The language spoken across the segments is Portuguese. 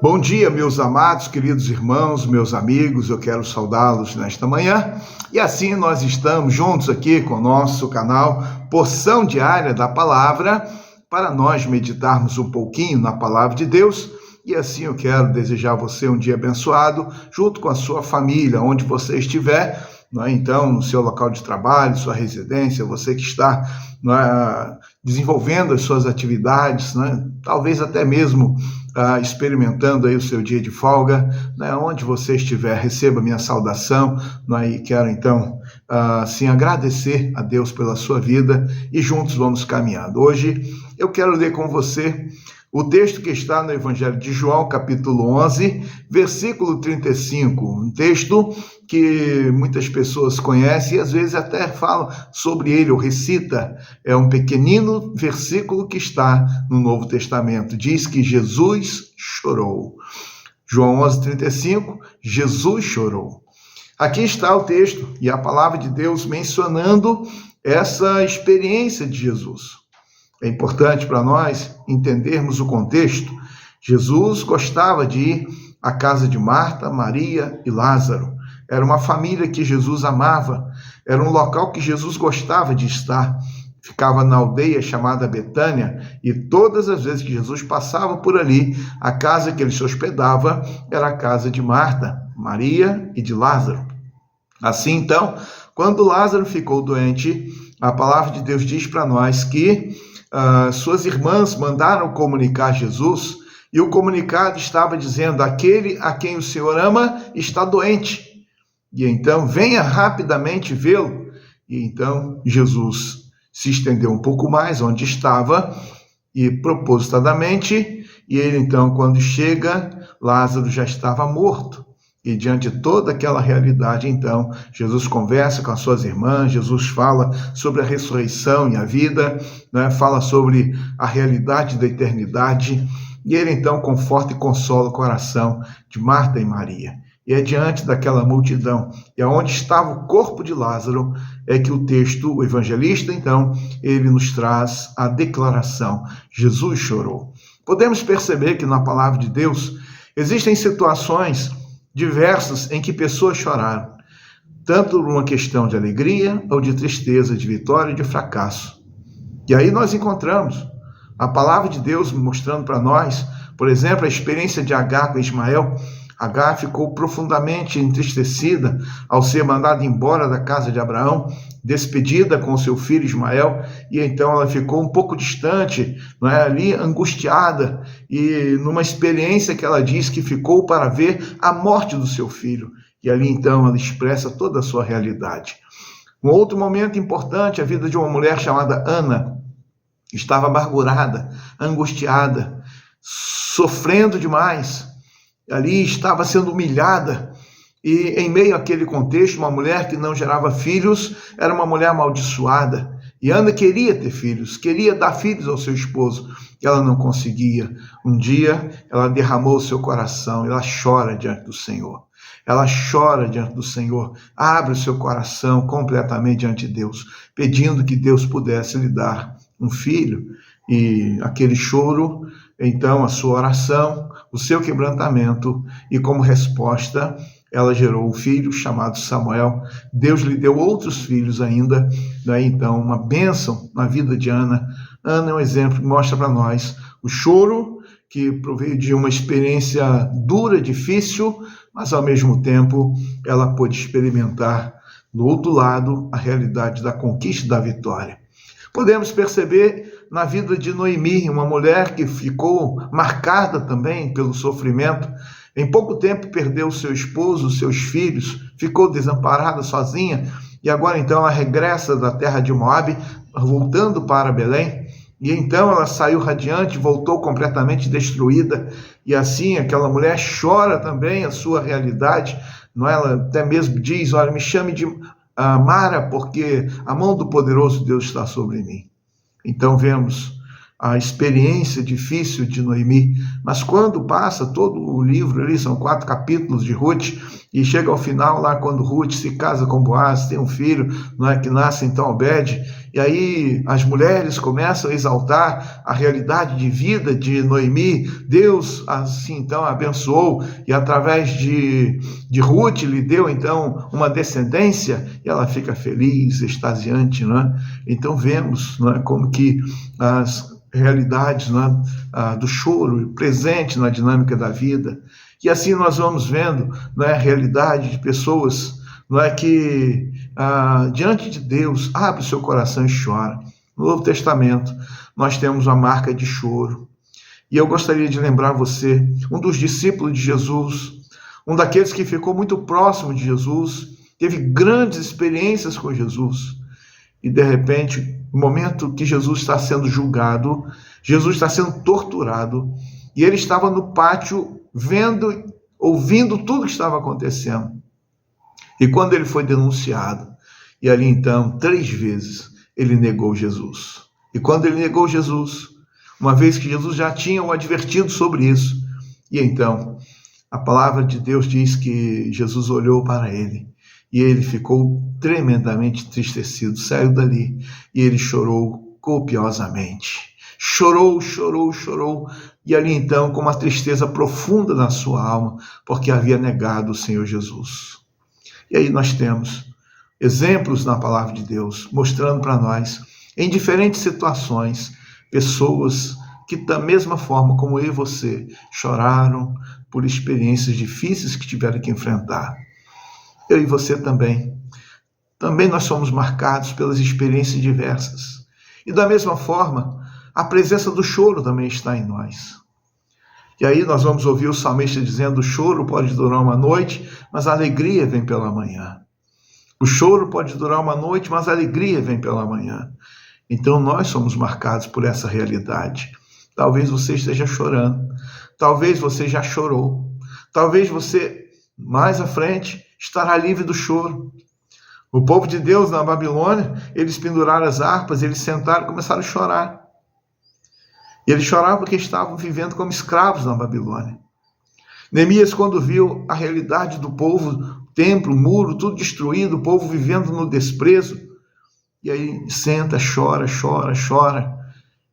Bom dia, meus amados, queridos irmãos, meus amigos, eu quero saudá-los nesta manhã. E assim nós estamos juntos aqui com o nosso canal Porção Diária da Palavra, para nós meditarmos um pouquinho na Palavra de Deus. E assim eu quero desejar a você um dia abençoado, junto com a sua família, onde você estiver, então no seu local de trabalho, sua residência, você que está desenvolvendo as suas atividades, talvez até mesmo experimentando aí o seu dia de folga, onde você estiver, receba minha saudação, e quero então sim agradecer a Deus pela sua vida e juntos vamos caminhando. Hoje eu quero ler com você o texto que está no Evangelho de João, capítulo 11, versículo 35, um texto que muitas pessoas conhecem e às vezes até falam sobre ele ou recita. É um pequenino versículo que está no Novo Testamento. Diz que Jesus chorou. João 11, 35, Jesus chorou. Aqui está o texto e a palavra de Deus mencionando essa experiência de Jesus. É importante para nós entendermos o contexto. Jesus gostava de ir à casa de Marta, Maria e Lázaro. Era uma família que Jesus amava. Era um local que Jesus gostava de estar. Ficava na aldeia chamada Betânia, e todas as vezes que Jesus passava por ali, a casa que ele se hospedava era a casa de Marta, Maria e de Lázaro. Assim, então, quando Lázaro ficou doente, a palavra de Deus diz para nós que suas irmãs mandaram comunicar Jesus, e o comunicado estava dizendo: aquele a quem o Senhor ama está doente, e então venha rapidamente vê-lo. E então Jesus se estendeu um pouco mais onde estava, e propositadamente, e ele então, quando chega, Lázaro já estava morto. E diante de toda aquela realidade, então, Jesus conversa com as suas irmãs, Jesus fala sobre a ressurreição e a vida, fala sobre a realidade da eternidade, e ele então conforta e consola o coração de Marta e Maria. E é diante daquela multidão, e aonde estava o corpo de Lázaro, é que o texto, o evangelista, então, ele nos traz a declaração: Jesus chorou. Podemos perceber que na palavra de Deus existem situações diversas em que pessoas choraram, tanto por uma questão de alegria ou de tristeza, de vitória e de fracasso. E aí nós encontramos a palavra de Deus mostrando para nós, por exemplo, a experiência de Agar com Ismael. Agar ficou profundamente entristecida ao ser mandada embora da casa de Abraão, despedida com seu filho Ismael, e então ela ficou um pouco distante, ali angustiada, e numa experiência que ela diz que ficou para ver a morte do seu filho, e ali então ela expressa toda a sua realidade. Um outro momento importante, a vida de uma mulher chamada Ana, estava amargurada, angustiada, sofrendo demais, ali estava sendo humilhada, e em meio àquele contexto, uma mulher que não gerava filhos era uma mulher amaldiçoada. E Ana queria ter filhos, queria dar filhos ao seu esposo, e ela não conseguia. Um dia, ela derramou o seu coração, ela chora diante do Senhor. Ela chora diante do Senhor, abre o seu coração completamente diante de Deus, pedindo que Deus pudesse lhe dar um filho. E aquele choro, então a sua oração, o seu quebrantamento, e como resposta, ela gerou um filho chamado Samuel. Deus lhe deu outros filhos ainda, então uma bênção na vida de Ana. Ana é um exemplo que mostra para nós o choro que proveio de uma experiência dura, difícil, mas ao mesmo tempo ela pôde experimentar do outro lado a realidade da conquista da vitória. Podemos perceber na vida de Noemi, uma mulher que ficou marcada também pelo sofrimento. Em pouco tempo perdeu seu esposo, seus filhos, ficou desamparada, sozinha, e agora então ela regressa da terra de Moabe, voltando para Belém, e então ela saiu radiante, voltou completamente destruída, e assim aquela mulher chora também a sua realidade, ela até mesmo diz: olha, me chame de Mara, porque a mão do poderoso Deus está sobre mim. Então vemos a experiência difícil de Noemi, mas quando passa todo o livro ali, são 4 capítulos de Ruth, e chega ao final lá quando Ruth se casa com Boaz, tem um filho, não é, que nasce então Obed, e aí as mulheres começam a exaltar a realidade de vida de Noemi. Deus assim então abençoou e através de Ruth lhe deu então uma descendência e ela fica feliz, extasiante, não é? Então vemos, não é, como que as realidades, não é, do choro presente na dinâmica da vida. E assim nós vamos vendo, não é, a realidade de pessoas, não é, que diante de Deus abre o seu coração e chora. No Novo Testamento nós temos a marca de choro. E eu gostaria de lembrar você, um dos discípulos de Jesus, um daqueles que ficou muito próximo de Jesus, teve grandes experiências com Jesus. E de repente, no momento que Jesus está sendo julgado, Jesus está sendo torturado, e ele estava no pátio vendo, ouvindo tudo que estava acontecendo. E quando ele foi denunciado, e ali então, 3 vezes, ele negou Jesus. E quando ele negou Jesus, uma vez que Jesus já tinha o advertido sobre isso, e então, a palavra de Deus diz que Jesus olhou para ele, e ele ficou tremendamente entristecido, saiu dali, e ele chorou copiosamente. Chorou, chorou, chorou, e ali então, com uma tristeza profunda na sua alma, porque havia negado o Senhor Jesus. E aí nós temos exemplos na palavra de Deus, mostrando para nós, em diferentes situações, pessoas que da mesma forma como eu e você, choraram por experiências difíceis que tiveram que enfrentar. Eu e você também. Também nós somos marcados pelas experiências diversas. E da mesma forma, a presença do choro também está em nós. E aí nós vamos ouvir o salmista dizendo: o choro pode durar uma noite, mas a alegria vem pela manhã. O choro pode durar uma noite, mas a alegria vem pela manhã. Então nós somos marcados por essa realidade. Talvez você esteja chorando, talvez você já chorou, talvez você, mais à frente, estará livre do choro. O povo de Deus na Babilônia, eles penduraram as harpas, eles sentaram e começaram a chorar. E eles choravam porque estavam vivendo como escravos na Babilônia. Neemias, quando viu a realidade do povo, templo, muro, tudo destruído, o povo vivendo no desprezo, e aí senta, chora, chora, chora.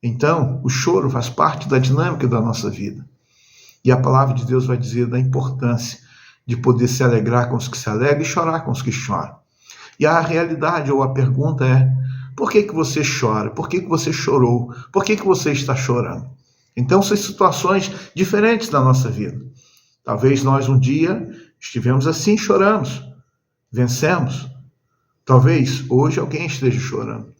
Então, o choro faz parte da dinâmica da nossa vida. E a palavra de Deus vai dizer da importância de poder se alegrar com os que se alegram e chorar com os que choram. E a realidade ou a pergunta é: por que você chora? Por que você chorou? Por que você está chorando? Então, são situações diferentes da nossa vida. Talvez nós um dia estivemos assim, choramos, vencemos. Talvez hoje alguém esteja chorando.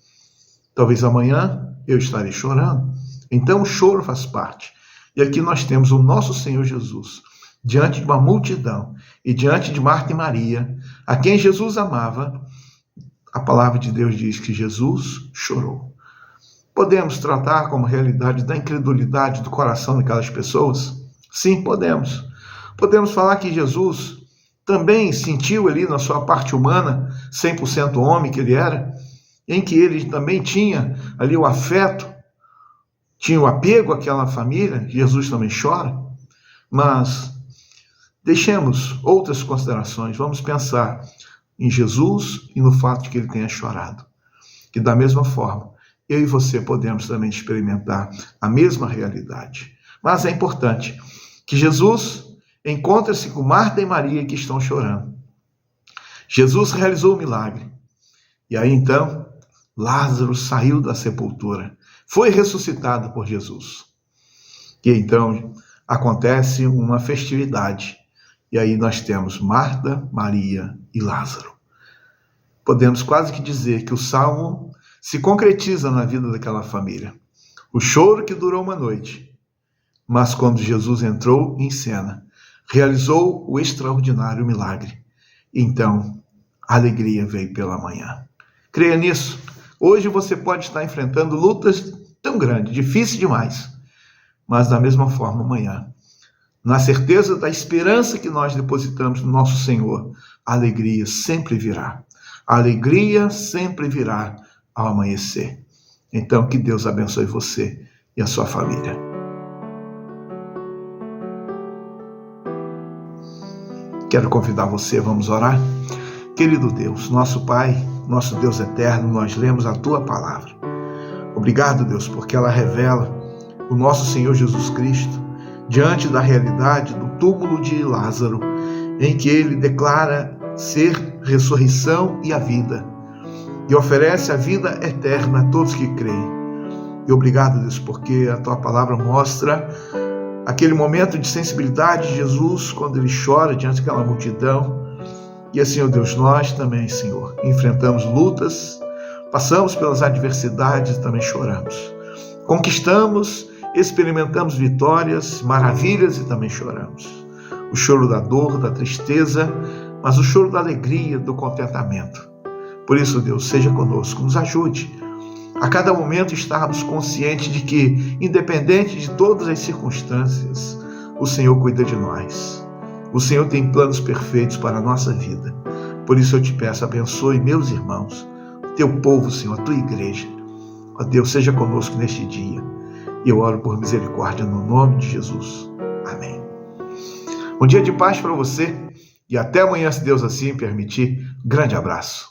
Talvez amanhã eu estarei chorando. Então o choro faz parte. E aqui nós temos o nosso Senhor Jesus, diante de uma multidão e diante de Marta e Maria, a quem Jesus amava. A palavra de Deus diz que Jesus chorou. Podemos tratar como realidade da incredulidade do coração daquelas pessoas? Sim, podemos. Podemos falar que Jesus também sentiu ali na sua parte humana, 100% homem que ele era, em que ele também tinha ali o afeto, tinha o apego àquela família. Jesus também chora, mas deixemos outras considerações, vamos pensar em Jesus e no fato de que ele tenha chorado. E da mesma forma, eu e você podemos também experimentar a mesma realidade. Mas é importante que Jesus encontra-se com Marta e Maria que estão chorando. Jesus realizou o milagre. E aí então, Lázaro saiu da sepultura, foi ressuscitado por Jesus. E então acontece uma festividade. E aí nós temos Marta, Maria e Lázaro. Podemos quase que dizer que o Salmo se concretiza na vida daquela família. O choro que durou uma noite, mas quando Jesus entrou em cena, realizou o extraordinário milagre. Então, a alegria veio pela manhã. Creia nisso. Hoje você pode estar enfrentando lutas tão grandes, difíceis demais, mas da mesma forma amanhã, na certeza da esperança que nós depositamos no nosso Senhor, a alegria sempre virá. A alegria sempre virá ao amanhecer. Então, que Deus abençoe você, e a sua família. Quero convidar você, vamos orar? Querido Deus, nosso Pai, nosso Deus eterno, nós lemos a Tua palavra. Obrigado, Deus, porque ela revela o nosso Senhor Jesus Cristo diante da realidade do túmulo de Lázaro, em que Ele declara ser ressurreição e a vida, e oferece a vida eterna a todos que creem. E obrigado, Deus, porque a Tua palavra mostra aquele momento de sensibilidade de Jesus, quando Ele chora diante daquela multidão. E assim, ó Deus, nós também, Senhor, enfrentamos lutas, passamos pelas adversidades e também choramos. Conquistamos, experimentamos vitórias, maravilhas e também choramos. O choro da dor, da tristeza, mas o choro da alegria, do contentamento. Por isso, Deus, seja conosco, nos ajude a cada momento estarmos conscientes de que, independente de todas as circunstâncias, o Senhor cuida de nós. O Senhor tem planos perfeitos para a nossa vida. Por isso eu te peço, abençoe meus irmãos, teu povo, Senhor, a tua igreja. Ó Deus, seja conosco neste dia. E eu oro por misericórdia no nome de Jesus. Amém. Um dia de paz para você e até amanhã, se Deus assim permitir. Grande abraço.